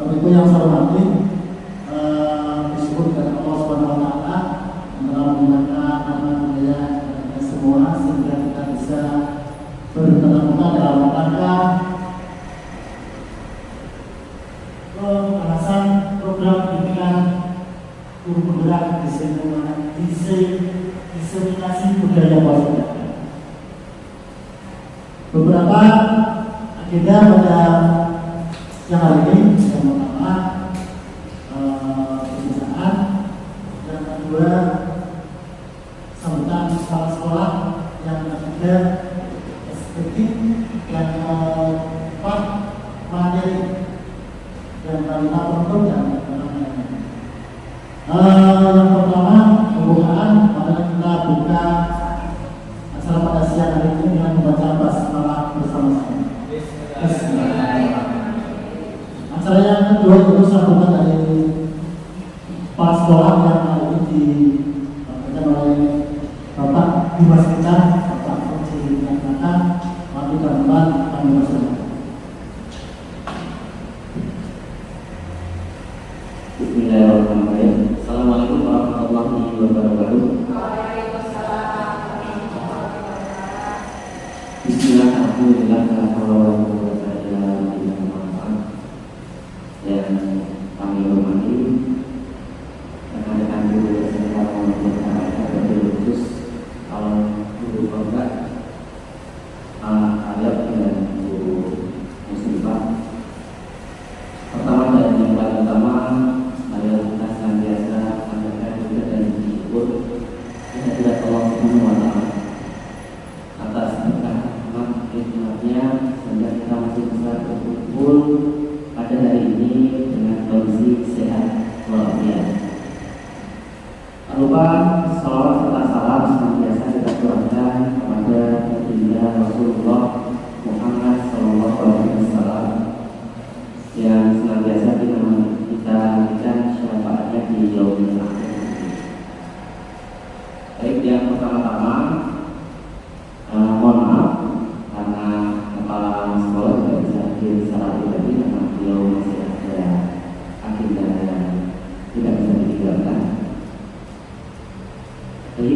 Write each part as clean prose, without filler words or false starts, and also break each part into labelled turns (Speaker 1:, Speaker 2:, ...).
Speaker 1: Itu yang saya hormati, disebut dari Allah Subhanahu Wa Taala yang telah menggunakan nama kita semua sehingga kita bisa berkenalan dalam rangka pembahasan program pendidikan guru penggerak diseminasi budaya positif. Beberapa agenda pada siang hari ini. Yang pertama pembukaan, yang kedua sambutan kepala sekolah, yang ketiga estetik, yang keempat materi, yang kelima penutup dan yang pertama pembukaan. Maka kita buka acara pada siang hari ini dengan membaca basmalah bersama-sama. Acara yang kedua itu sambutan dari kepala sekolah yang hari ini dibacakan oleh Bapak Dimas Kecar, Bapak Kunci Nata, Wakil Ketua kami bersama.
Speaker 2: Bismillahirrahmanirrahim. Assalamualaikum warahmatullahi wabarakatuh. Bismillahirrahmanirrahim. Dan kami hormati rekan-rekan guru SMK Muhammadiyah Jakarta, wabil khusus guru penggerak Alif dan guru muslimah. Pertama dan yang paling utama adalah kita senantiasa sampaikan juga dan bersyukur kehadirat Allah Subhanahu Wa Taala atas berkah hikmatnya sehingga kita masih bisa berkumpul pada hari ini dengan kondisi sehat walafiat. Tak lupa salawat serta salam senantiasa kita curahkan kepada baginda Rasulullah Muhammad SAW yang senantiasa kita berikan syafaatnya di yaumil akhir. Baik, yang pertama-tama mohon maaf karena kepala sekolah tidak bisa hadir secara pribadi karena beliau masih ada agenda yang tidak bisa ditinggalkan. Jadi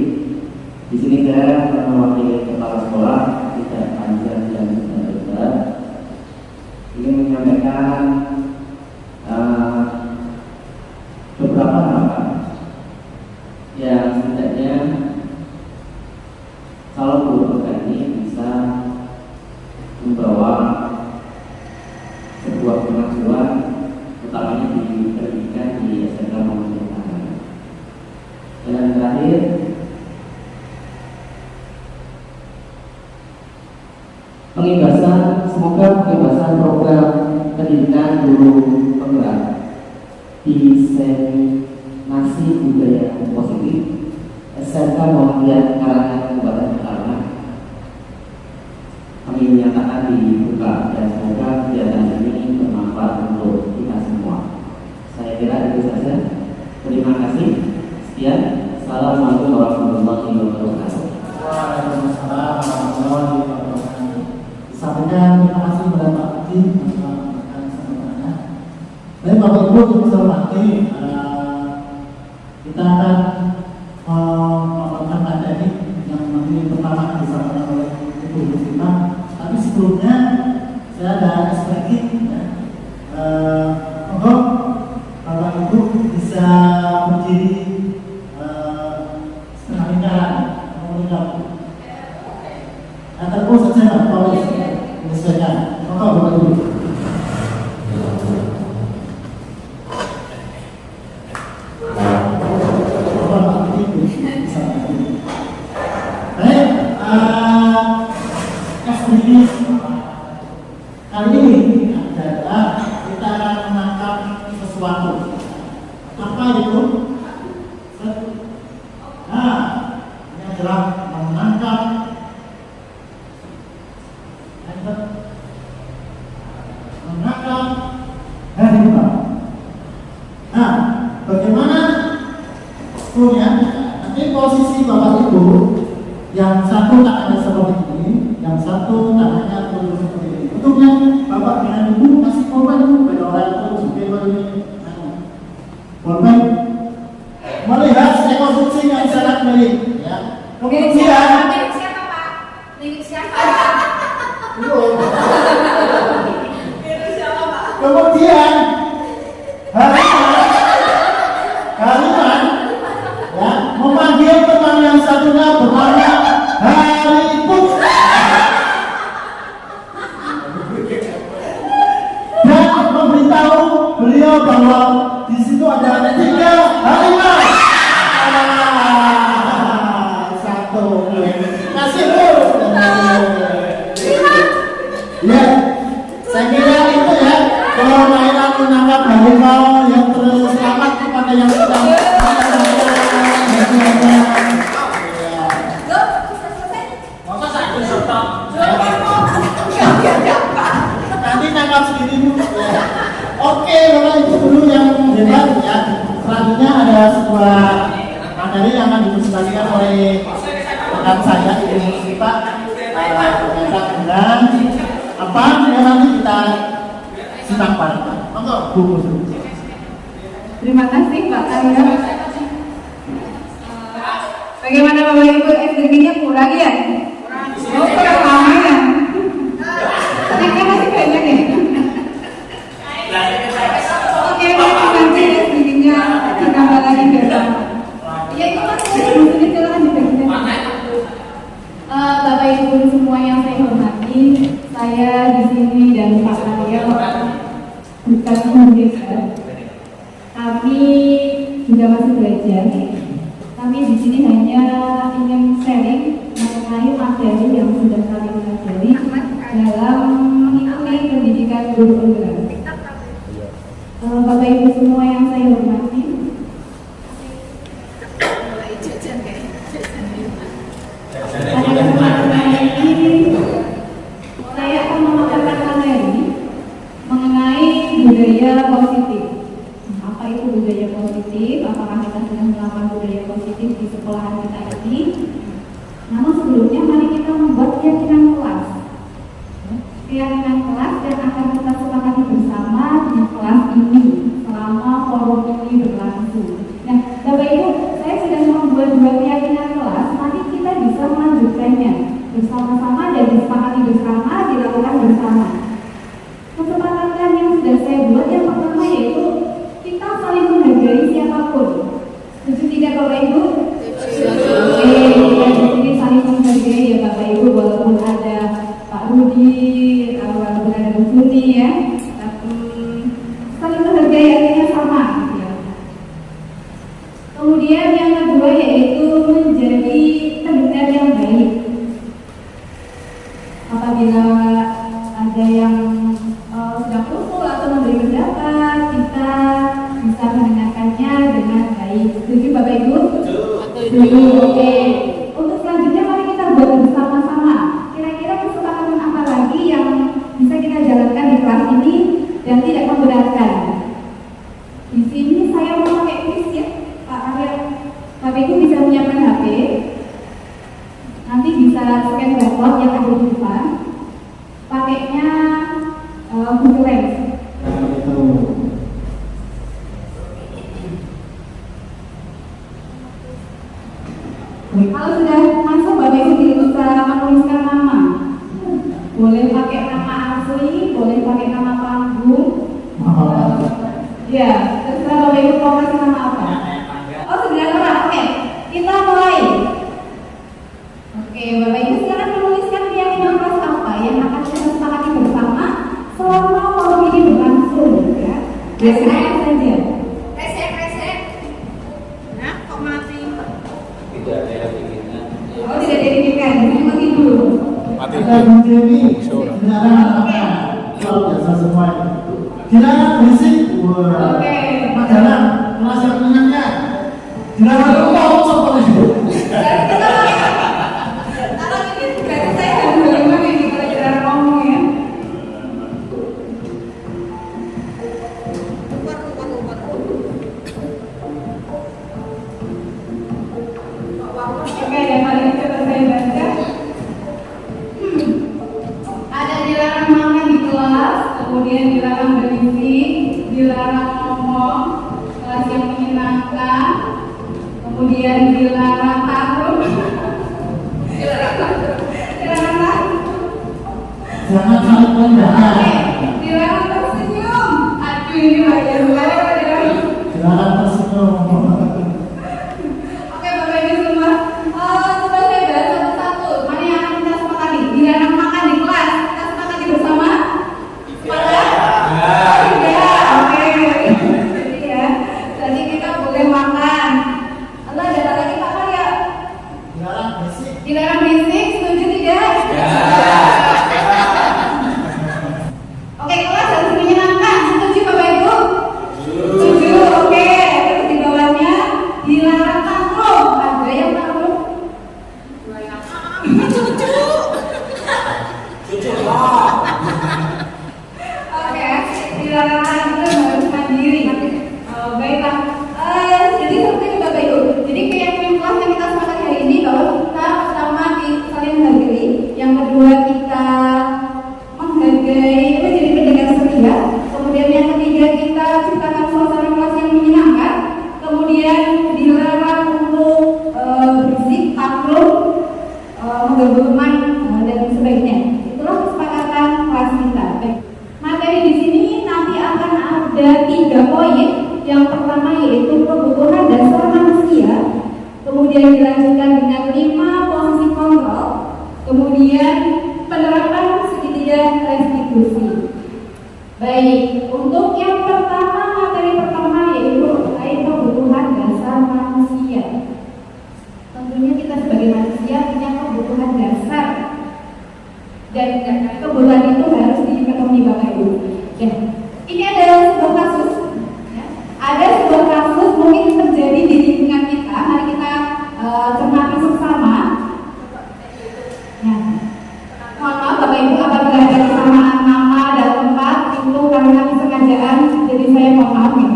Speaker 2: di sini saya mewakili kepala sekolah tidak panjang dan tidak lebar ingin menyampaikan beberapa harapan yang setidaknya kalau guru ini bisa membawa sebuah kemajuan utamanya di pendidikan di SMK Muhammadiyah Jakarta. Dan yang terakhir, semoga pengibasan program pendidikan guru penggerak diseminasi budaya positif SMK Muhammadiyah Karangan Kabupaten Jakarta kami menyatakan dibuka dan semoga kegiatan ini bermanfaat untuk kita semua. Saya kira itu saja. Terima kasih. Sekian. Assalamualaikum warahmatullahi wabarakatuh.
Speaker 1: Waalaikumsalam warahmatullahi wabarakatuh. Sampaikan terima kasih kepada Pak Haji atas sambutannya. Baik Bapak Ibu yang saya hormati, kita akan melakukan materi yang nanti pertama disampaikan oleh Ibu Muslimah. Tapi sebelumnya saya ada sedikit monggo Bapak Ibu bisa berdiri setengah lingkaran mengucap terus saja Pak menyesuaikan. Monggo Bapak Ibu. Kali ini adalah kita akan menangkap sesuatu. Apa itu? Nah, ini adalah menangkap harimau. Nah, bagaimana punya nanti posisi Bapak Ibu Yang satu tangannya seperti ini, yang satu tangannya turun seperti ini. Untuknya bapak dengan ibu kasih korban itu pada orang itu sebagai ini. Korban melihat rekonstruksi yang sangat milik. Ya. Kemudian
Speaker 3: milik siapa Pak? Milik siapa?
Speaker 1: Kemudian Hariman ya, memanggil teman yang satunya bernama Hariput dan memberitahu beliau bahwa di situ ada 3 harimau. Satu kasih Bu. Ya, saya kira itu ya permainan menangkap harimau yang terselamat kepada yang sedang nanti nangkap sendiri Bu. Oke, Bapak Ibu dulu yang hebat ya. Selanjutnya ada sebuah materi yang akan dipresentasikan oleh rekan saya ini Pak. Dan apa yang nanti kita simak bareng. Monggo Bu.
Speaker 4: Terima kasih Pak Arya. Bagaimana Bapak Ibu, SDG-nya kurang ya? Oh, kurang lama ya? Anaknya masih banyak ya? Oke, nanti SDG-nya ditambah lagi besok. Ya itu kan maksudnya silakan dibagikan. Bapak Ibu semua yang saya hormati, saya di sini dan Pak Arya bukan murid. Kami juga masih belajar. Kami di sini hanya ingin sharing mengenai materi yang sudah kami pelajari dalam mengikuti pendidikan guru penggerak. Bapak Ibu semua yang saya hormati, pada kesempatan ini saya akan memaparkan materi mengenai budaya positif. Apa itu budaya positif? Apakah kita sedang melakukan budaya positif di sekolahan kita ini? Namun sebelumnya mari kita membuat keyakinan kelas. Keyakinan kelas yang akan kita sepakati bersama di kelas ini selama forum ini berlangsung. Nah, Bapak Ibu, saya sudah membuat 2 keyakinan kelas. Mari kita bisa melanjutkannya bersama-sama dan disepakati bersama, dilakukan bersama. Kesepakatan yang sudah saya buat yang pertama yaitu kita saling menghargai siapapun. Setuju tidak Bapak Ibu? Oke, kita di sini saling menghargai ya Bapak Ibu, walaupun ada Pak Rudi, walaupun ada Bu Suni ya, saling menghargai artinya sama. Ya. Kemudian yang kedua yaitu menjadi pendengar yang baik. Apabila ada yang sedang usul atau memberi pendapat, kita bisa mendengarkannya dengan baik. Setuju Bapak Ibu? Setuju. Oke. Untuk selanjutnya mari kita buat bersama-sama. Kira-kira kesepakatan apa lagi yang bisa kita jalankan di kelas ini dan tidak memberatkan? Di sini saya mau pakai quiz ya, Pak Arya. Bapak Ibu bisa menyiapkan HP. Nanti bisa scan barcode yang ada di depan. Pakainya Google Lens. Kalau sudah masuk, Bapak Ibu bisa menuliskan nama. Boleh pakai nama asli, boleh pakai nama panggung. Ya, terserah Bapak Ibu mau kasih nama apa. Oh, sudah terang. Oke, kita mulai. Oke, Bapak Ibu silakan menuliskan keyakinan kelas apa yang akan kita sepakati bersama selama forum ini berlangsung, ya. Biasanya saja.
Speaker 3: Resep. Nah, kok mati?
Speaker 2: Tidak ada yang diinginkan.
Speaker 4: Oh, tidak diinginkan. Terima tidur.
Speaker 1: Ada Bu Dewi, beneran apa? Luar biasa semua. Dilarang berisik.
Speaker 4: Oke.
Speaker 1: Majalah kelas yang menyenangkan. Dilarang mau seperti itu.
Speaker 4: Kalau ini berarti saya harus bagaimana ini kalau kita ngomong ya. Oke, dan mari coba saya bantu. kemudian dilarang takut, dilarang takut,
Speaker 1: Jangan saling mendarat.
Speaker 4: dilarang tersenyum. Aduh ini bahaya sekali dilarang.
Speaker 1: Jangan tersenyum.
Speaker 4: Oke Bapak Ibu semua, coba saya bahas satu-satu. Mana yang akan kita sepakati? Dilarang makan di kelas. Kita sepakati bersama? Sepakat? Ya. Oke. Jadi ya, jadi kita boleh makan. Allah ada lagi Pak Karya?
Speaker 1: Dilarang berisik.
Speaker 4: Dilarang berisik, setuju tidak? Oke, kelas harus menyenangkan. Setuju Bapak Ibu? Setuju. Oke, terus di bawahnya dilarang tantrum. Ada yang tantrum? Oke, dilarang tantrum harus mandiri. Baiklah. Jadi seperti ini Bapak Ibu. Jadi keyakinan kelas yang kita sepakati hari ini bahwa kita pertama saling menghargai, yang kedua kita menghargai menjadi pendengar setia, kemudian yang ketiga kita ciptakan suasana kelas yang menyenangkan, kemudian dilarang untuk berisik, tantrum, mengganggu teman dan sebagainya. Itulah kesepakatan kelas kita. Baik. Materi di sini nanti akan ada 3 poin. Yang pertama yaitu kebutuhan dasar manusia, kemudian dilanjutkan dengan 5 posisi kontrol, kemudian penerapan segitiga restitusi. Baik, untuk yang pertama, materi pertama yaitu terkait kebutuhan dasar manusia. Tentunya kita sebagai manusia punya kebutuhan dasar dan kebutuhan itu harus dipenuhi Bapak Ibu. Ya. Ini adalah sebuah kasus. Ya. Ada sebuah kasus mungkin terjadi di lingkungan kita. Mari kita cermati bersama. Nah, mohon maaf Bapak Ibu apabila ada kesamaan nama dan tempat itu karena kesengajaan, jadi saya mohon maaf ya.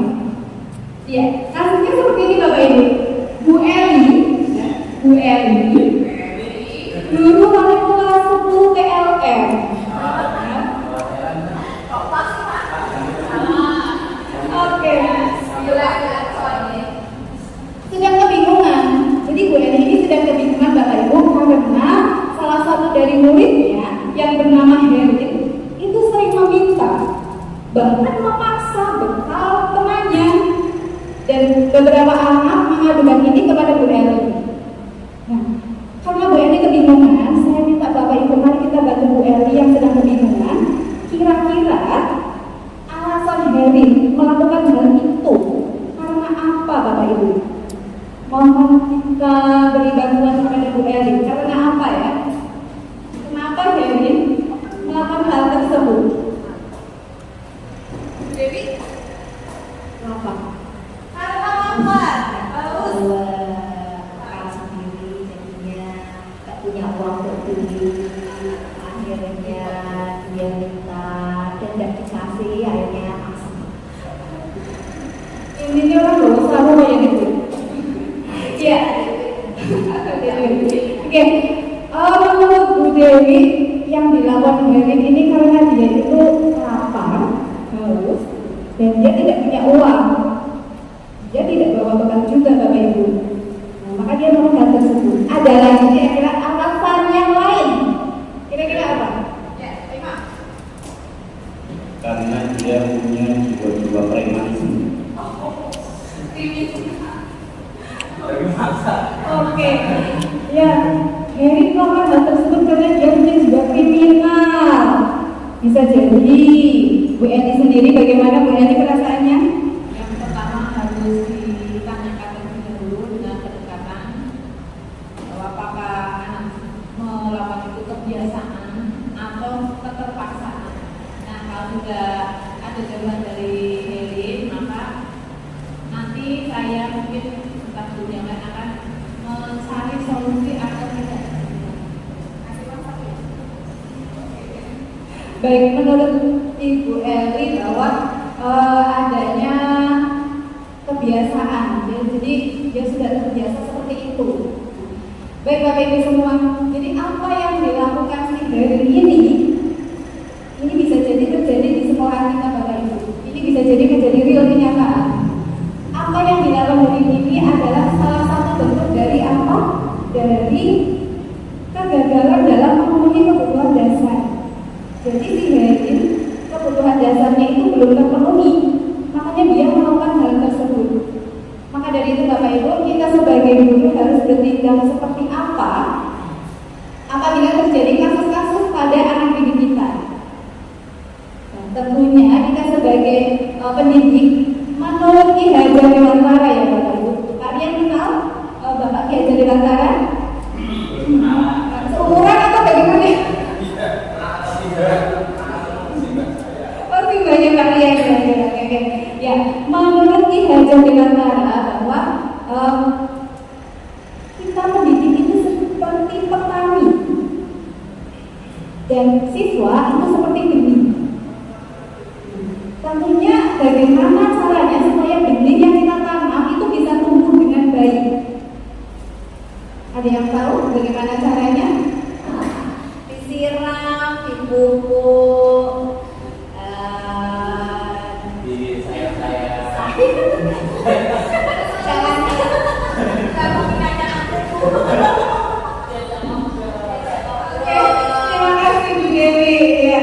Speaker 4: Ya, kasusnya seperti ini Bapak Ibu. Bu Eli dulu wali kelas 10 TLM. Oke, sedang kebingungan. Jadi Bu Eli ini sedang kebingungan Bapak Ibu karena salah satu dari muridnya yang bernama Herin itu sering meminta, bahkan memaksa bekal temannya, dan beberapa anak mengadukan ini kepada Bu Eli. Nah, karena Bu Eli kebingungan, saya minta Bapak Ibu mari kita bantu Bu Eli yang sedang kebingungan. Kira-kira alasan Herin melakukan hal itu karena apa Bapak Ibu? Mohon kita beri bantuan kepada Bu Eli. Karena apa ya? Kenapa Herin melakukan hal tersebut?
Speaker 3: Dewi,
Speaker 4: Kenapa?
Speaker 3: karena lapar, haus.
Speaker 4: Makan sendiri jadinya gak punya uang untuk beli, akhirnya dia minta dan gak dikasih, akhirnya maksa. Intinya orang gak usah apa yang gitu. Ya. Oke. Menurut Bu Dewi yang dilakukan Herin ini karena dia itu lapar, haus, dan dia tidak punya uang. Dia tidak bawa bekal juga Bapak Ibu. Nah, maka dia melakukan hal tersebut. Ada lagi kira-kira alasan yang lain. Kira-kira apa?
Speaker 3: Ya, 5.
Speaker 2: Karena dia punya jiwa-jiwa premanisme.
Speaker 4: Oke. Ya, Herin melakukan hal tersebut karena dia punya jiwa kriminal. Bisa jadi. Bu Eli sendiri bagaimana Bu Eli perasaannya?
Speaker 3: Yang pertama harus ditanyakan terlebih dahulu dengan kedekatan bahwa apakah anak melakukan itu kebiasaan atau keterpaksaan. Nah, kalau sudah ada jawaban dari Heli, maka nanti saya mungkin entah Bu yang lain akan mencari solusi agar tidak. Kasih WhatsApp ya.
Speaker 4: Baik, menurut Ibu Eli bahwa adanya kebiasaan, ya, jadi dia sudah terbiasa seperti itu. Baik Bapak Ibu semua, jadi apa yang dilakukan si Herin ini bisa jadi terjadi di sekolah kita Bapak Ibu. Ini bisa jadi menjadi real kenyataan. Apa yang dilakukan Herin ini adalah salah satu bentuk dari apa? Dari kegagalan dalam memenuhi kebutuhan dasar. Jadi si Herin kebutuhan dasarnya itu belum terpenuhi, makanya dia melakukan hal tersebut. Maka dari itu Bapak Ibu, kita sebagai guru harus bertindak seperti apa apabila terjadi kasus-kasus pada anak didik kita. Nah, tentunya kita sebagai pendidik menurut Ki Hajar Dewantara ya Bapak Ibu. Kalian kenal Bapak Ki Hajar Dewantara? Seumuran atau bagaimana? Pasti banyak kalian ya. Menurut Ki Hajar Dewantara bahwa kita mendidik itu seperti petani dan siswa itu seperti benih. Tentunya bagaimana caranya supaya benih yang kita tanam itu bisa tumbuh dengan baik. Ada yang tahu bagaimana caranya?
Speaker 3: Disiram, dipupuk,
Speaker 2: Di saya
Speaker 3: jangan kamu nanya aku.
Speaker 4: Oke, terima kasih Bu Dewi ya.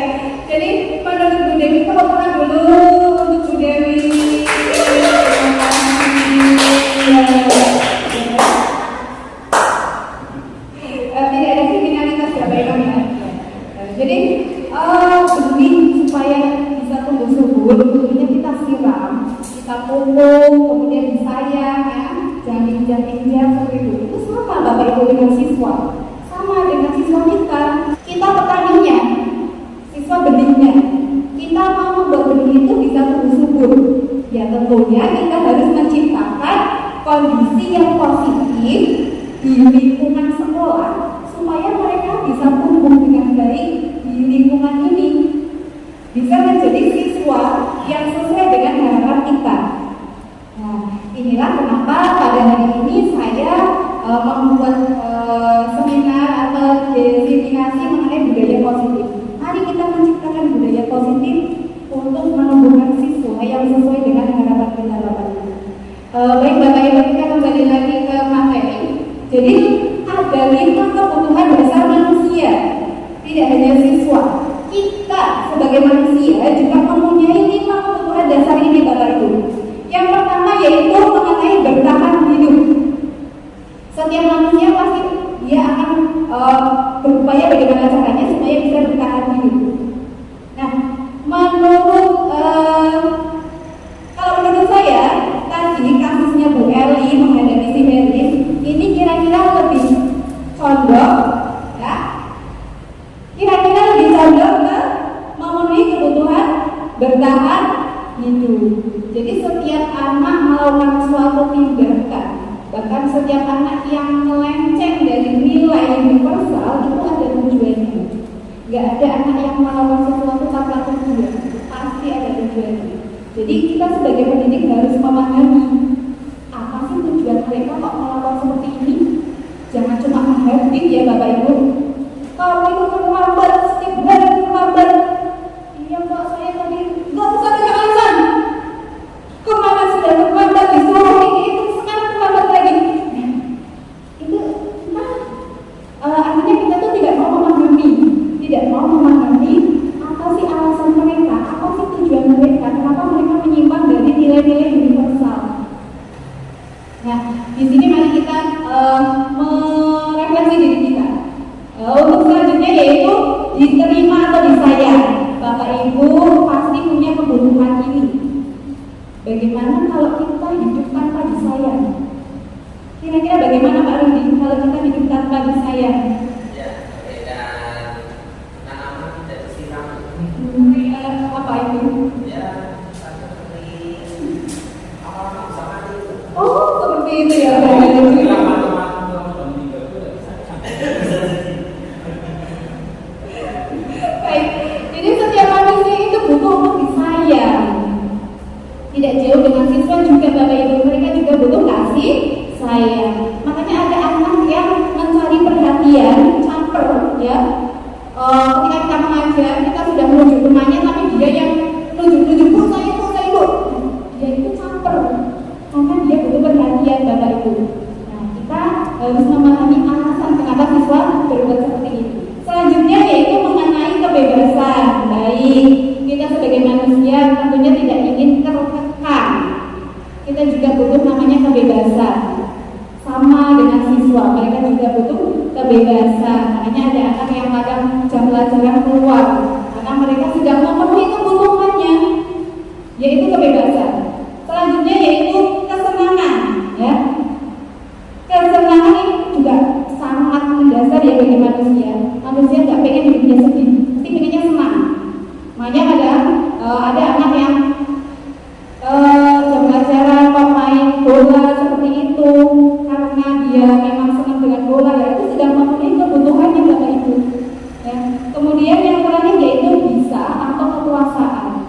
Speaker 4: Jadi menurut Bu Dewi, tepuk tangan dulu untuk Bu Dewi. Terima kasih. Tidak ada kriminalitas ya Bapak Ibu ya. Jadi benih supaya bisa tumbuh subur, tentunya kita siram, kita pupuk, kemudian disayang ya, jangan diinjak-injak seperti itu. Itu sama Bapak Ibu dengan siswa, sama dengan siswa kita. Kita petaninya, siswa benihnya. Kita mau membuat benih itu bisa tumbuh subur. Ya tentunya kita harus menciptakan kondisi yang positif di lingkungan sekolah supaya mereka bisa tumbuh dengan baik di lingkungan ini, bisa menjadi siswa yang sesuai dengan harapan kita. Nah, inilah kenapa pada hari ini saya membuat seminar atau diseminasi mengenai budaya positif. Mari kita menciptakan budaya positif untuk menumbuhkan siswa yang sesuai dengan harapan kita Bapak Ibu. Baik Bapak Ibu, kita kembali lagi ke materi. Jadi ada 5 kebutuhan dasar manusia, tidak hanya siswa. Kita sebagai manusia juga mempunyai 5 kebutuhan dasar ini Bapak Ibu. Yang pertama yaitu mengenai bertahan hidup. Setiap manusia pasti dia akan berupaya bagaimana caranya supaya bisa bertahan hidup. Nah, kalau menurut saya tadi kasusnya Bu Eli menghadapi si Herin ini kira-kira lebih condong, ya, kira-kira lebih condong ke memenuhi kebutuhan bertahan hidup. Jadi setiap anak melakukan suatu tindakan, bahkan setiap anak yang melenceng dari nilai universal itu ada tujuannya. Gak ada anak yang melakukan sesuatu tanpa tujuan, pasti ada tujuannya. Jadi kita sebagai pendidik harus memahami apa sih tujuan mereka kok melakukan seperti ini. Jangan cuma menghabis ya Bapak Ibu. Kamu itu terlambat, setiap hari terlambat. Iya Mbak, saya tadi nggak usah banyak alasan. Kemarin sudah terlambat, disuruh ini itu, sekarang terlambat lagi. Nah, itu artinya kita tuh tidak mau memahami apa sih alasan mereka, apa sih tujuan mereka, kenapa mereka menyimpang dari nilai-nilai universal. Nah, di sini mari kita merefleksi diri kita. Untuk selanjutnya yaitu diterima atau disayang. Bapak Ibu pasti punya kebutuhan ini. Bagaimana kalau kita hidup tanpa disayang? Kira-kira bagaimana Pak Rudi kalau kita hidup tanpa disayang?
Speaker 5: Ya, dan tanaman tidak disiram.
Speaker 4: Apa itu?
Speaker 5: Ya, seperti apa sama itu.
Speaker 4: Oh, seperti itu ya. Baik, jadi setiap manusia itu butuh untuk disayang. Tidak jauh dengan siswa juga Bapak Ibu, mereka juga butuh kasih sayang. Makanya ada anak yang mencari perhatian, caper, ya. Ketika kita mengajar, kita sudah menuju temannya, tapi dia yang menuju bu saya bu. Dia itu caper, karena dia butuh perhatian Bapak Ibu. Nah, kita kita juga butuh namanya kebebasan. Sama dengan siswa, mereka juga butuh kebebasan. Makanya ada anak yang kadang jam pelajaran keluar karena mereka sudah memenuhi kebutuhannya, yaitu kebebasan. Selanjutnya yaitu kesenangan, ya. Kesenangan ini juga sangat mendasar ya bagi manusia. Manusia nggak pengen hidupnya sedih, pasti pengennya senang. Makanya ada anak yang jam pelajaran kok main bola seperti itu karena dia memang senang dengan bola, ya itu sudah memenuhi kebutuhannya Bapak Ibu. Ya. Kemudian yang terakhir yaitu bisa atau kekuasaan.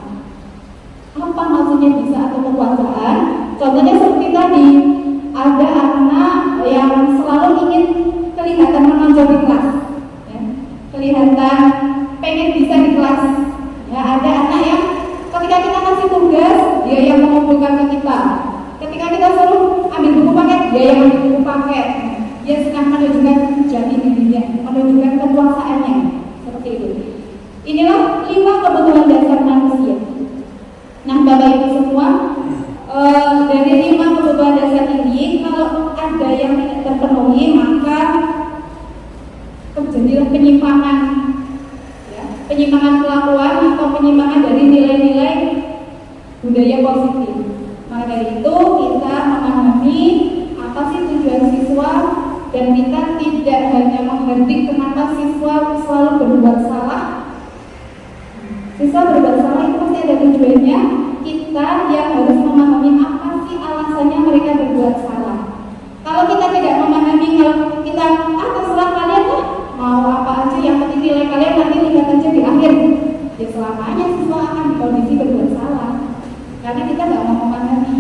Speaker 4: Apa maksudnya bisa atau kekuasaan? Contohnya seperti tadi, ada anak yang selalu ingin kelihatan menonjol di kelas, ya. Kelihatan pengen bisa di kelas. Ya, ada anak yang ketika kita kasih tugas, dia yang mengumpulkan ke kita. Ketika kita suruh ambil buku paket, dia yang ambil buku paket. Dia sedang menunjukkan jati dirinya, menunjukkan kekuasaannya, seperti itu. Inilah 5 kebutuhan dasar manusia. Nah, Bapak Ibu semua, dari 5 kebutuhan dasar ini, kalau ada yang tidak terpenuhi, maka terjadilah penyimpangan, ya, penyimpangan kelakuan atau penyimpangan dari nilai-nilai budaya positif. Maka dari itu kita memahami apa sih tujuan siswa, dan kita tidak hanya menghardik kenapa siswa selalu berbuat salah. Siswa berbuat salah itu pasti ada tujuannya. Kita yang harus memahami apa sih alasannya mereka berbuat salah. Kalau kita tidak memahami, kalau kita terserah kalian lah, mau apa aja, yang penting nilai kalian nanti lihat aja di akhir, ya selamanya siswa akan di kondisi berbuat salah karena kita nggak mau memahami.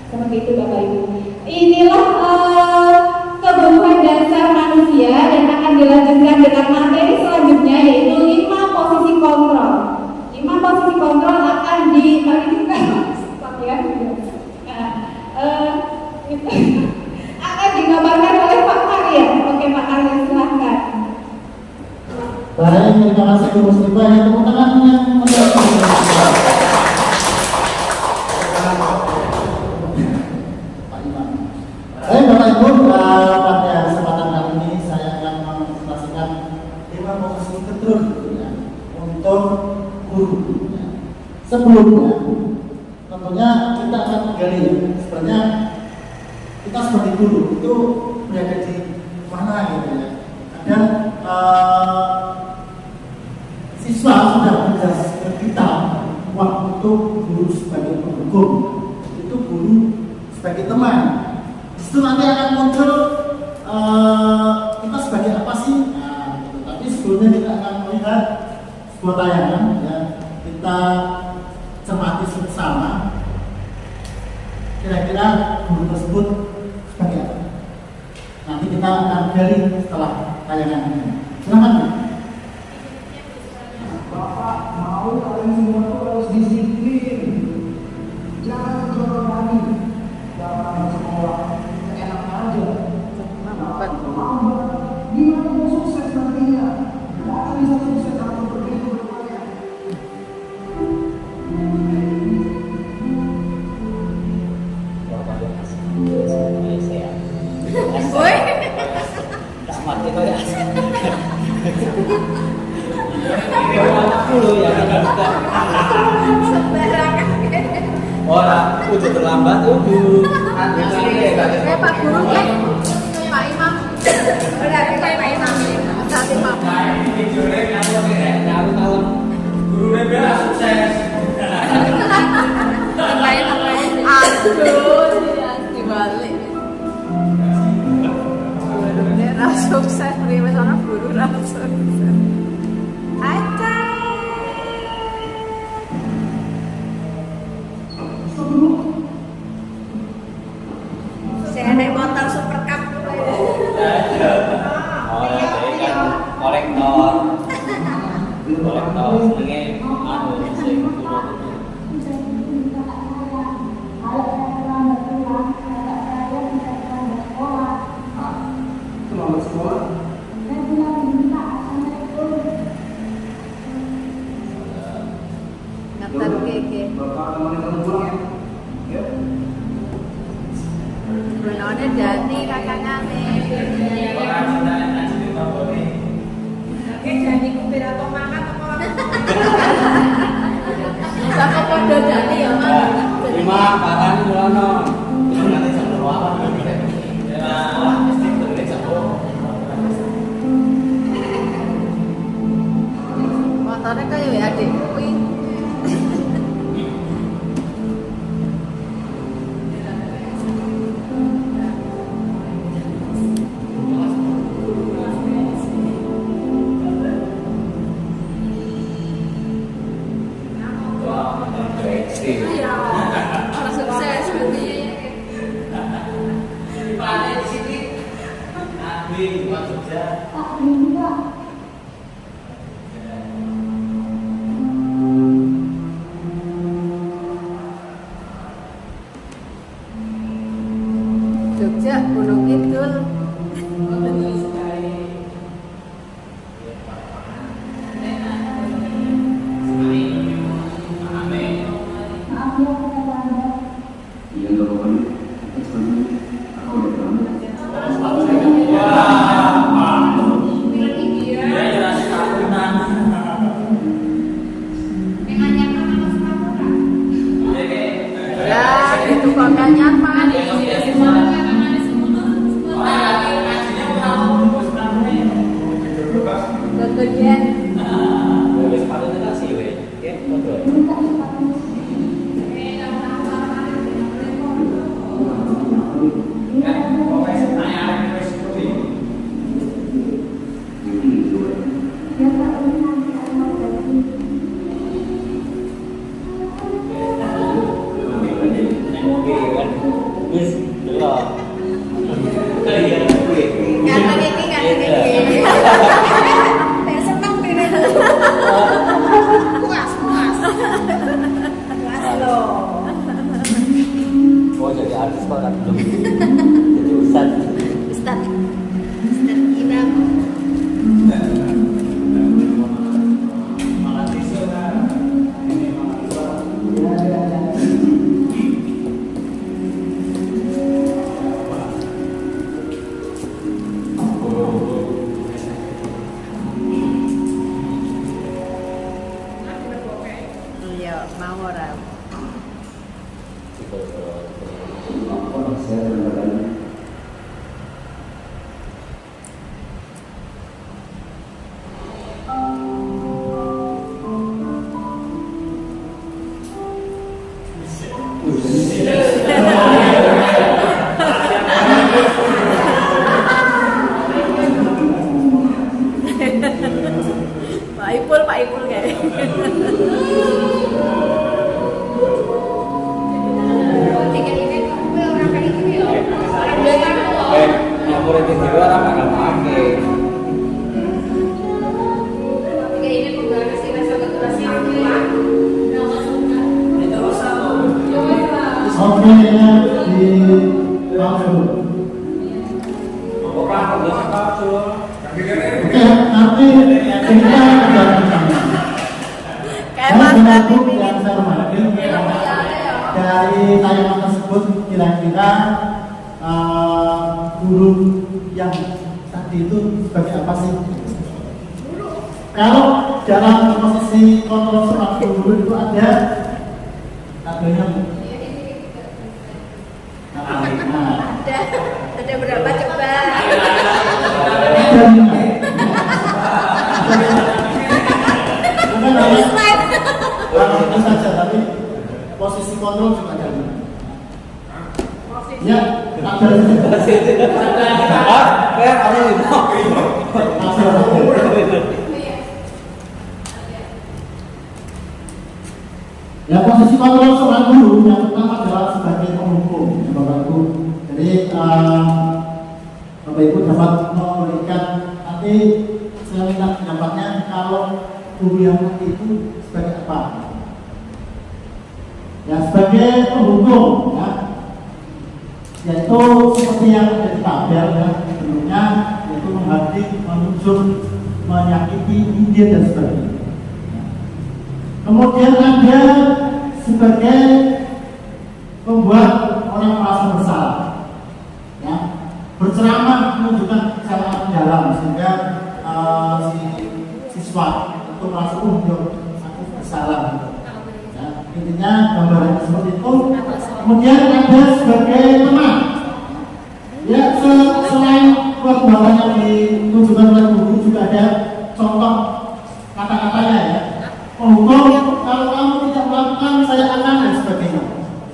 Speaker 4: Seperti itu Bapak Ibu. Inilah kebutuhan dasar manusia, dan akan dilanjutkan dengan materi selanjutnya yaitu 5 posisi kontrol. 5 posisi kontrol akan akan digambarkan oleh Pak Arya. Oke Pak Arya, silahkan.
Speaker 1: Baik, terima kasih Bu Muslimah. Yang tepuk tangan yang meriah. Pak Imam. Baik Bapak Ibu, pada kesempatan kali ini saya akan menginformasikan 5 posisi ketrun ya, untuk guru. Ya. Sebelumnya, tentunya kita akan menggali sebenarnya kita sebagai guru itu berada di mana gitu ya. Dan siswa sudah menjelaskan ke kita waktu guru sebagai penghukum, itu guru sebagai teman. Itu nanti akan muncul kita sebagai apa sih? Nah, gitu. Tapi sebelumnya kita akan melihat sebuah tayangan ya, kita cermati bersama. Kira-kira guru tersebut sebagai apa? Nanti kita akan gali setelah tayangan ini. Silakan.
Speaker 6: Bapak mau kalian semua itu harus disiplin, jangan jorok lagi, jangan sekolah enak aja. Gimana mau sukses nantinya? Mau bisa sukses atau begitu berupaya?
Speaker 5: Orang udah terlambat udah.
Speaker 3: Pak Guru kan, Pak Imam. Berarti kayak Pak Imam. Berarti Pak.
Speaker 5: Guru bela sukses.
Speaker 3: Aduh, dibalik. Dia sukses, beri orang guru sukses. Saya naik motor super cup.
Speaker 5: Kolektor senengnya sing
Speaker 3: Ini Dani kakaknya nih. Oke, Dani kupir atau makan apa? Kakak podo Dani ya, Mas.
Speaker 5: Lima barang mulono. Nanti jam berapa? Mesti beli jam
Speaker 3: Motornya kayak ya adik kuwi. Iya, orang sukses berarti.
Speaker 5: Panen di sini. Nabi, buat Jogja.
Speaker 3: Jogja, Gunung Kidul.
Speaker 2: Iya dong, aku udah pernah.
Speaker 3: Ya, itu makanya apa? Bagian
Speaker 5: Wis panen tak sih we. Oke, foto. Wis delok. Iya, kuwi.
Speaker 3: Ganteng iki, ganteng iki. Nek seneng dene. Puas, puas. Puas lo.
Speaker 5: Oh, jadi artis kok kan belum. Jadi ustad.
Speaker 3: Ustaz. Ustaz Imam. Iya, mau ora.
Speaker 2: Saya terima
Speaker 3: Pak Ipul kayak.
Speaker 5: Nomor itu juga orang bakal pakai.
Speaker 1: Software-nya di langsung.
Speaker 5: Orang udah sepak tuh.
Speaker 1: Oke, nanti kita ada pertanyaan. Saya mengaku yang saya hormati dari tayangan tersebut kira-kira guru yang tadi itu sebagai apa sih? Kalau dalam posisi kontrol seorang guru itu ada tabelnya.
Speaker 3: Ada berapa coba?
Speaker 1: Bukan hanya itu saja, tapi posisi kontrol juga ada. Ya, ada.
Speaker 5: Kayak ada lima.
Speaker 1: Ya, posisi kontrol seorang guru yang pertama adalah sebagai penghukum, ya, Bapak Ibu. Jadi Bapak Ibu dapat memberikan nanti saya minta pendapatnya kalau guru yang nanti itu sebagai apa? Ya, sebagai penghukum, ya, yaitu seperti yang ada di tabel ya sebelumnya, yaitu menghakimi, menunjuk, menyakiti, injil dan sebagainya. Kemudian ada sebagai membuat orang merasa bersalah, ya, berceramah menunjukkan kesalahan dalam sehingga si siswa itu merasa aku bersalah. Ya, intinya gambarannya seperti itu. Kemudian ada sebagai teman. Ya, selain perbuatan yang ditunjukkan oleh guru juga ada contoh kata-katanya ya. Menghukum kalau kamu tidak melakukan saya akan dan sebagainya.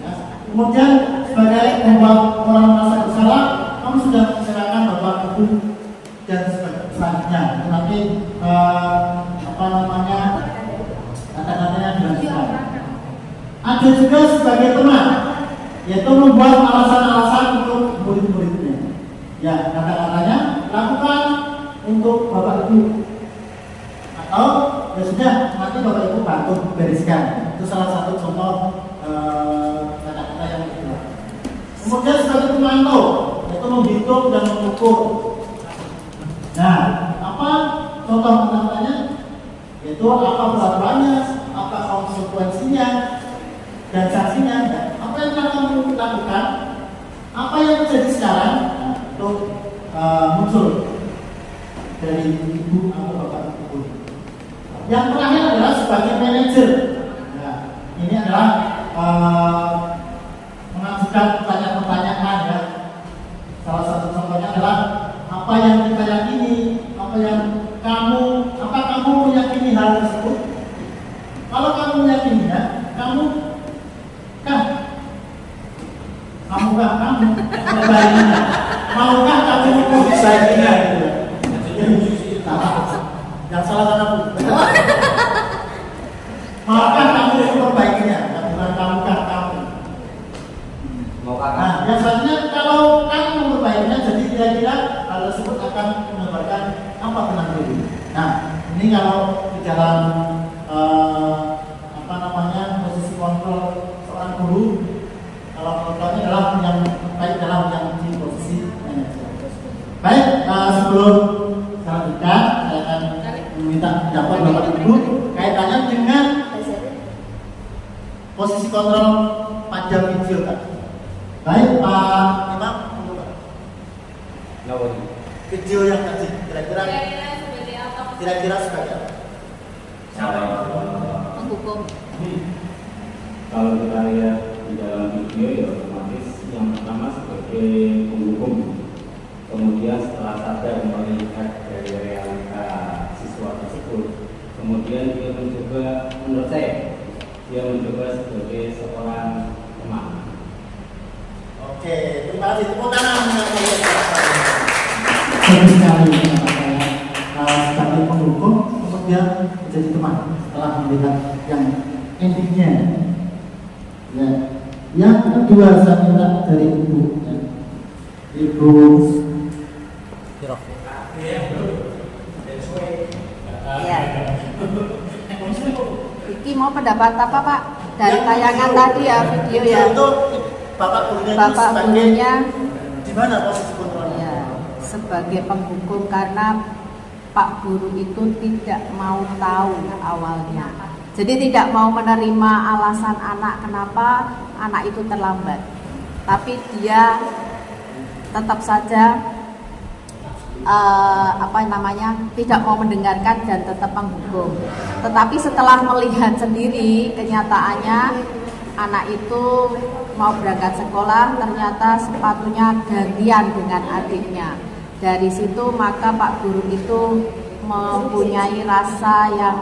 Speaker 1: Ya. Kemudian sebagai membuat orang merasa bersalah, kamu sudah mencerahkan bapak ibu dan selanjutnya. Itu nanti kata-katanya dilanjutkan. Ada juga sebagai teman, yaitu membuat alasan-alasan untuk murid-muridnya. Ya, kata-katanya lakukan untuk bapak ibu, atau ya sudah nanti bapak ibu bantu bereskan. Itu salah satu contoh kata-kata yang kedua. Kemudian sebagai pemantau, yaitu menghitung dan mengukur. Nah, apa contoh kata-katanya? Yaitu apa peraturannya, apa konsekuensinya, dan sanksinya. Apa yang akan kamu lakukan? Apa yang terjadi sekarang? Itu muncul dari ibu atau bapak ibu. Yang terakhir adalah sebagai manajer. Nah, ini adalah mengajukan pertanyaan-pertanyaan ya. Salah satu contohnya adalah apa yang kita yakini, apa kamu meyakini hal tersebut? Kalau kamu meyakininya, maukah kamu memperbaikinya gitu? Yang salah satu. Maukah kamu memperbaikinya? Bukan maukah kamu. Nah, yang selanjutnya kalau kamu memperbaikinya, jadi kira-kira hal tersebut akan menggambarkan apa tenang diri. Nah, ini kalau di dalam posisi kontrol seorang guru, kalau kontrolnya adalah yang baik dalam yang di posisi manajer. Baik, sebelum selanjutnya saya akan meminta pendapat bapak ibu kaitannya dengan posisi kontrol pada video tadi. Baik, Pak Imam, video yang tadi kira-kira sebagai
Speaker 3: menghukum.
Speaker 2: Kalau kita lihat di dalam video ya otomatis yang pertama sebagai penghukum, kemudian setelah sadar melihat dari realita siswa tersebut, kemudian dia mencoba, menurut saya dia mencoba sebagai seorang teman.
Speaker 1: Oke, terima kasih. Tepuk tangan.
Speaker 6: Bagus sekali sebagai penghukum kemudian menjadi teman setelah melihat yang endingnya. Ya. Yang kedua saya minta dari ibu. Ya. Ibu.
Speaker 7: Iya. Iki mau pendapat apa Pak dari tayangan tadi ya video ya?
Speaker 1: Itu bapak
Speaker 7: gurunya
Speaker 1: di mana posisi kontrolnya?
Speaker 7: Ya, sebagai penghukum karena Pak Guru itu tidak mau tahu awalnya. Jadi tidak mau menerima alasan anak kenapa anak itu terlambat. Tapi dia tetap saja tidak mau mendengarkan dan tetap menghukum. Tetapi setelah melihat sendiri kenyataannya anak itu mau berangkat sekolah, ternyata sepatunya gantian dengan adiknya. Dari situ maka Pak Guru itu mempunyai rasa yang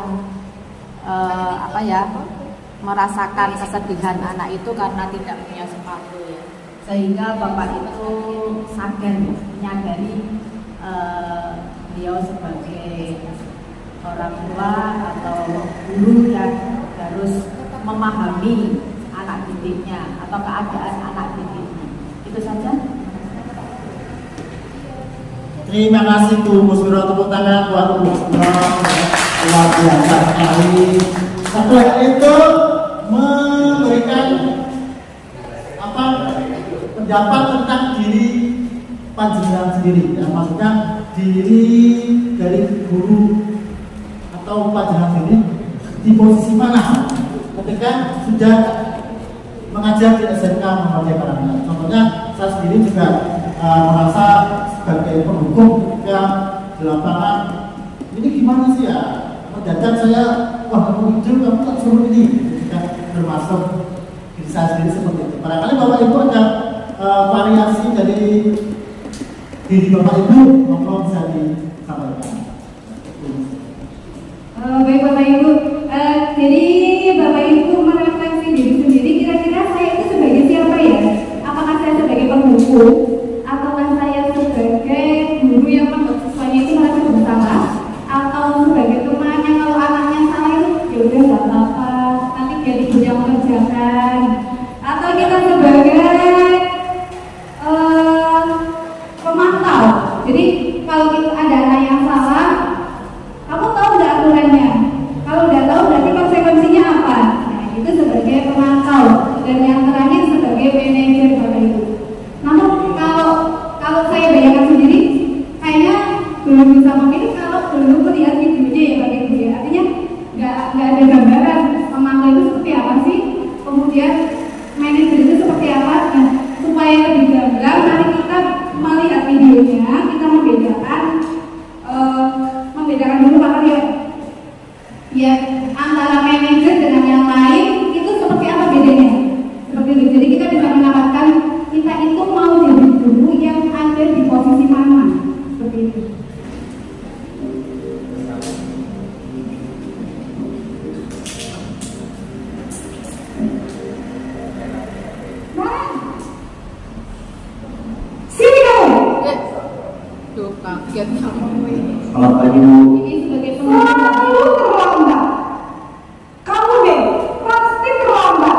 Speaker 7: merasakan kesedihan anak itu karena tidak punya sepatu ya. Sehingga Bapak itu sadar menyadari beliau sebagai orang tua atau guru yang harus memahami anak didiknya atau keadaan anak didiknya. Itu saja.
Speaker 1: Terima kasih Bu Musbiro, tepuk tangan buat Bu Musbiro, luar biasa sekali. Setelah itu memberikan pendapat tentang diri panjenengan sendiri, ya, maksudnya diri dari guru atau panjenengan sendiri di posisi mana ketika sudah mengajar di SMK Muhammadiyah Karanganyar. Contohnya saya sendiri juga merasa sebagai penghukum ketika di lapangan ini gimana sih ya? Mendadak saya wah kamu hijau kamu tak suruh ini ketika termasuk diri saya sendiri seperti itu. Barangkali Bapak Ibu ada variasi dari diri Bapak Ibu, monggo bisa disampaikan.
Speaker 4: Baik Bapak Ibu, jadi Bapak Ibu merefleksi diri sendiri, kira-kira saya itu sebagai siapa ya? Apakah saya sebagai penghukum, ataukah saya sebagai guru yang membuat siswanya itu merasa bersalah, atau sebagai teman yang kalau anaknya salah itu ya udah nggak apa-apa, nanti biar ibu yang mengerjakan, atau kita sebagai pemantau. Jadi kalau kita ada anak yang salah, kamu tahu nggak aturannya? Kalau nggak tahu berarti konsekuensinya apa? Nah, itu sebagai pemantau. Dan yang terakhir sebagai manajer Bapak Ibu. Namun kalau saya bayangkan sendiri, kayaknya belum bisa memilih kalau belum melihat videonya ya Bapak Ibu ya. Artinya nggak ada gambaran pemantau itu seperti apa sih? Kemudian manajer itu seperti apa? Nah, supaya lebih gamblang, mari kita melihat videonya, kita membedakan dulu Bapak ya antara manajer dengan yang lain itu seperti apa bedanya, seperti itu. Jadi kita bisa mendapatkan kita itu mau jadi guru yang ada di posisi mana, seperti itu. Sini kamu.
Speaker 7: Tuh kaget.
Speaker 2: Selamat pagi Bu.
Speaker 4: Ini sebagai pengurus.
Speaker 6: Kamu terlambat. Kamu deh pasti terlambat.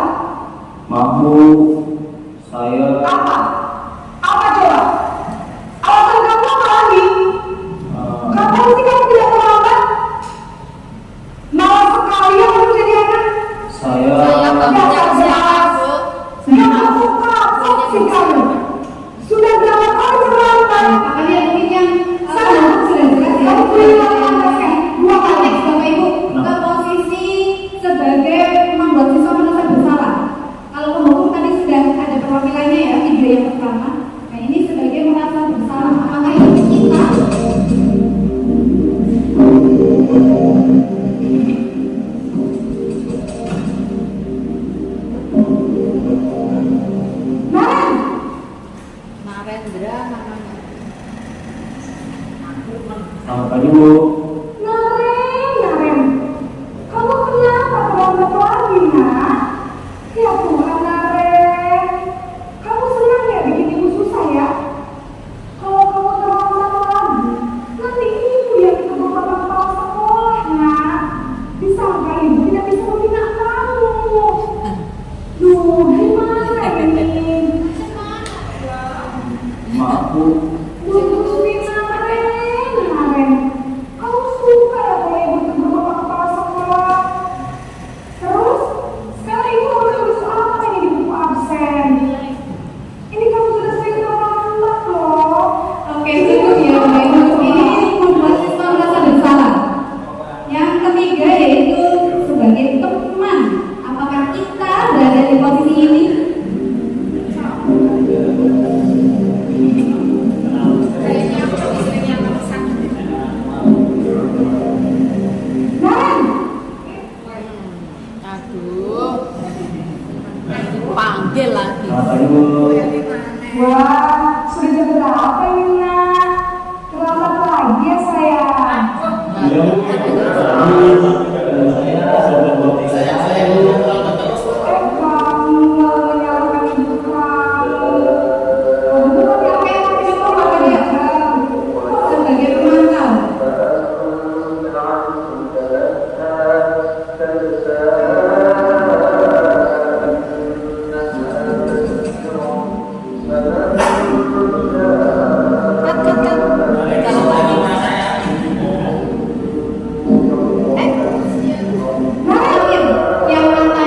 Speaker 2: Maaf Bu, saya
Speaker 6: Apa? Apa coba? Alasan kamu apa lagi? Kapan sih kamu tidak terlambat? Malah sekali yang kamu jadi anak.
Speaker 2: saya
Speaker 7: Saya siapa Bu?
Speaker 6: Yang kamu kapok sih kamu. Sudah berapa kali terlambat?
Speaker 4: Makanya mungkin yang sudah jelas ya.
Speaker 6: Kamu boleh mengatakan dua kali.
Speaker 4: Bapak Ibu ke posisi sebagai membuat siswa merasa bersalah. Kalau penghukum tadi sudah ada perwakilannya ya, video yang pertama. Nah ini sebagai merasa bersalah. Apakah itu kita?
Speaker 6: Nah,
Speaker 7: Narendra namanya.
Speaker 2: selamat pagi Bu.
Speaker 6: Naren, kamu kenapa terlambat lagi, nak? Ya Tuhan, Naren, kamu senang ya bikin ibu susah ya? Kalau kamu terlambat lagi, nanti ibu yang ikut beberapa kepala sekolah, nak. Disangka ibu tidak bisa membina kamu. Duh, gimana ini?
Speaker 2: Maaf Bu,
Speaker 6: Nutupin Naren, kamu suka ya kalau ibu ikut beberapa kepala sekolah? Terus, sekarang ibu harus tulis apa ini di buku absen? Ini kamu sudah sering terlambat loh.
Speaker 4: Oke, cukup ya Bapak Ibu. Ini membuat siswa merasa bersalah. Yang ketiga yaitu sebagai teman. Apakah kita berada di posisi ini?
Speaker 6: Naren,
Speaker 7: Aduh. Dipanggil lagi.
Speaker 2: selamat pagi Bu.
Speaker 6: wah, sudah jam berapa ini, nak? Terlambat lagi ya sayang.
Speaker 2: Iya Bu. Saya Bu.
Speaker 6: Kamu menyalahkan ibu kamu. Kamu tuh kan yang enak itu makan ya,
Speaker 4: Sebagai pemantau.
Speaker 7: Kat, kat, kat. Kalau lagi.
Speaker 4: Terakhir, yang mana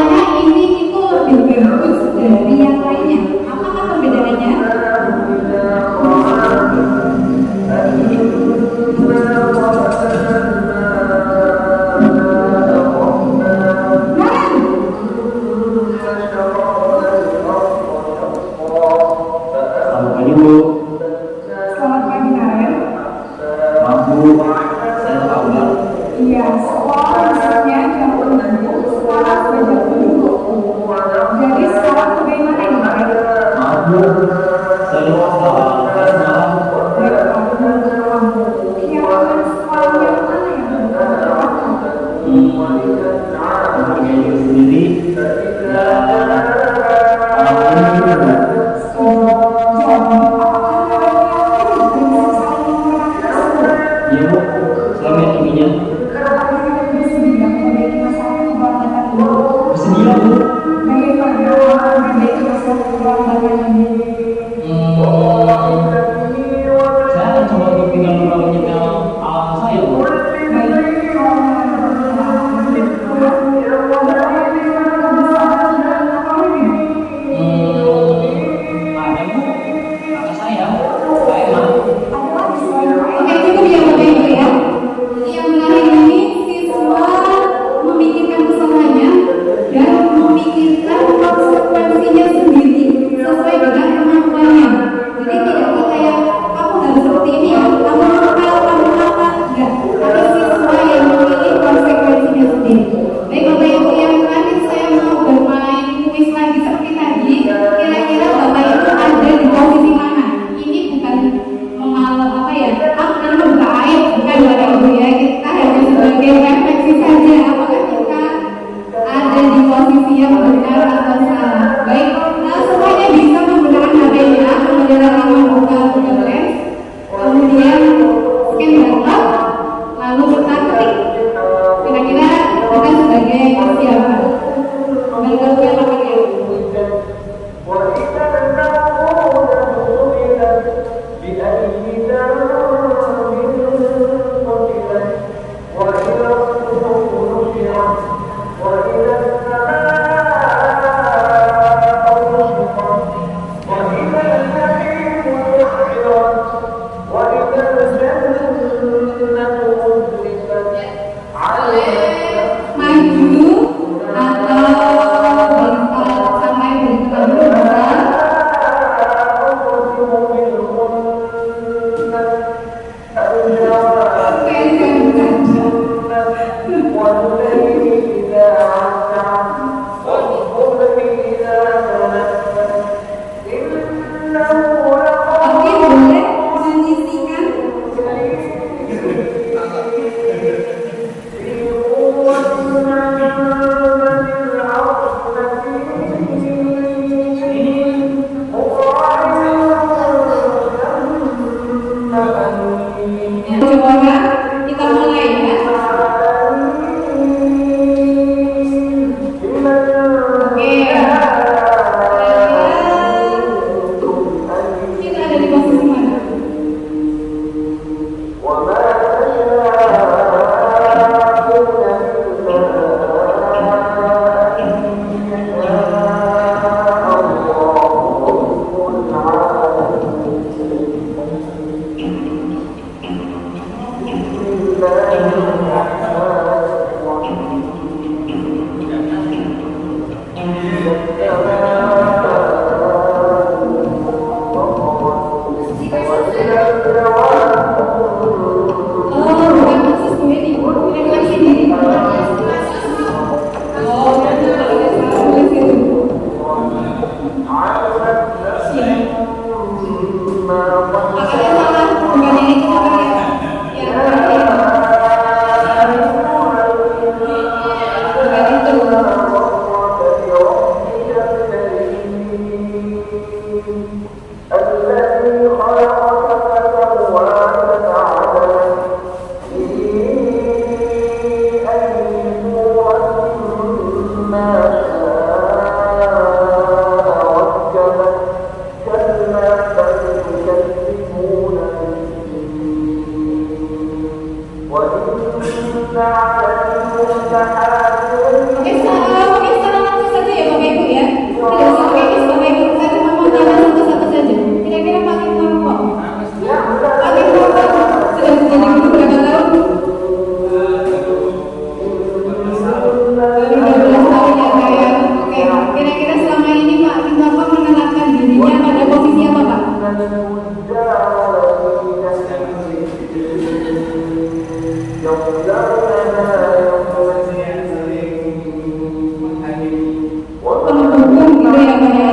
Speaker 4: Penghubung gitu ya Pak ya.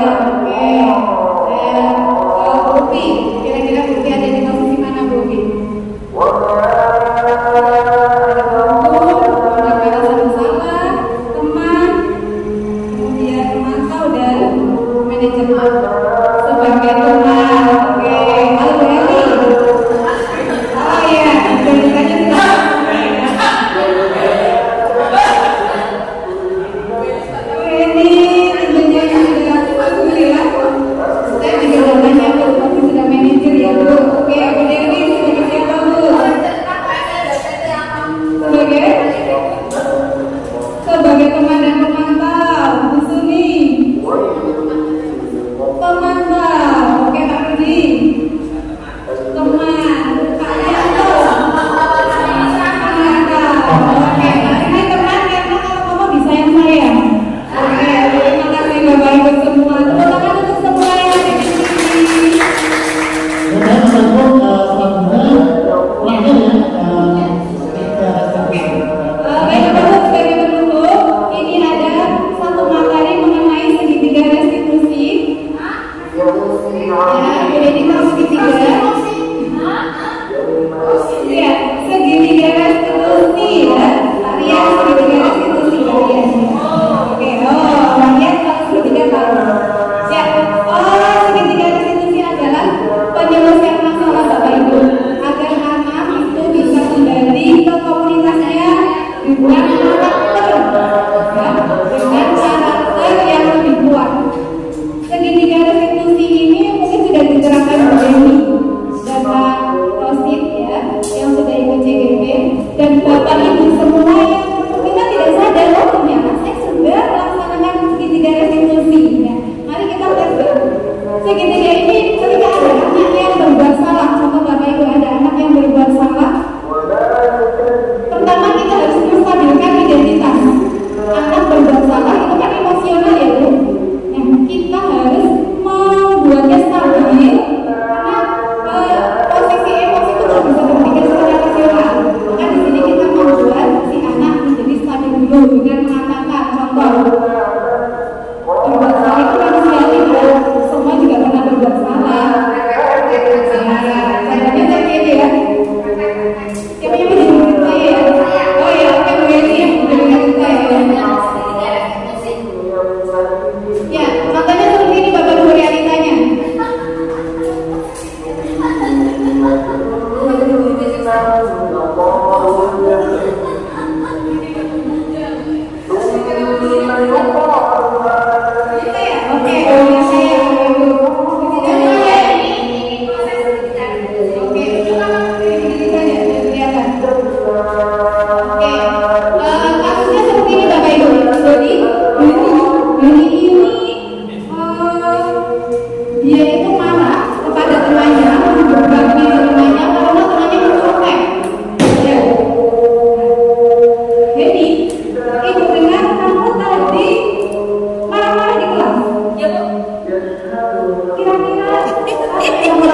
Speaker 4: Oke. oke teman, oke. Halo Bu Eli. Oh iya, ceritanya tidak. Bu Eli, tentunya sudah bagus ya. Saya juga udah nanya Bu, pasti sudah manajer ya Bu. Oke, Bu Eli sebagai siapa Bu? Sebagai teman dan pemantau, Bu Suni. Pemantau, oke Pak Rudi. Teman, Pak Yanto. Pemantau, oke. Ini teman karena kalau ngomong disayang-sayang. Oke, terima kasih Bapak Ibu semua. Tepuk tangan untuk semua yang ada di sini.
Speaker 1: Dan selanjutnya terakhir
Speaker 4: Baik Bapak, sebagai penutup, ini ada satu materi mengenai segitiga restitusi. Ya, jadi kalau segitiga. Ya, segitiga restitusi ya. Kalian segitiga restitusi kalian. Oke, kalian kalau segitiga tahu. Ya, segitiga restitusi adalah penyelesaian masalah Bapak Ibu agar anak itu bisa kembali ke komunitasnya dengan karakter yang lebih kuat. Segitiga restitusi ini mungkin sudah digerakkan Bu Deni dan Pak Rosid ya, yang sudah ikut CGP, dan Bapak Ibu semua yang kita tidak sadar loh ternyata saya sudah melaksanakan segitiga restitusi ya. Mari kita tes segitiga ini ketika ada anak yang berbuat salah, contoh Bapak Ibu ada anak yang berbuat salah. Pertama kita harus menstabilkan identitas. Anak berbuat salah itu kan emosional ya Bu. Nah, kita harus membuatnya stabil karena posisi emosi itu nggak bisa berpikir secara rasional. Maka di sini kita membuat si anak menjadi stabil dulu dengan mengatakan contoh berbuat salah itu manusiawi kan. Semua juga pernah berbuat salah. Saya seperti ini ya. Siapa yang menjadi murid saya ya? Oh ya, oke Bu Eli ya, menjadi murid saya ya. Ya, makanya seperti ini Bapak Ibu realitanya. Oke, saya kasusnya seperti ini Bapak Ibu. Jadi Doni ini dia itu marah kepada temannya, berbagi temannya karena temannya mencontek. Ya. Jadi Ibu dengar kamu tadi marah-marah di kelas. Ya Bu. Kira-kira apa yang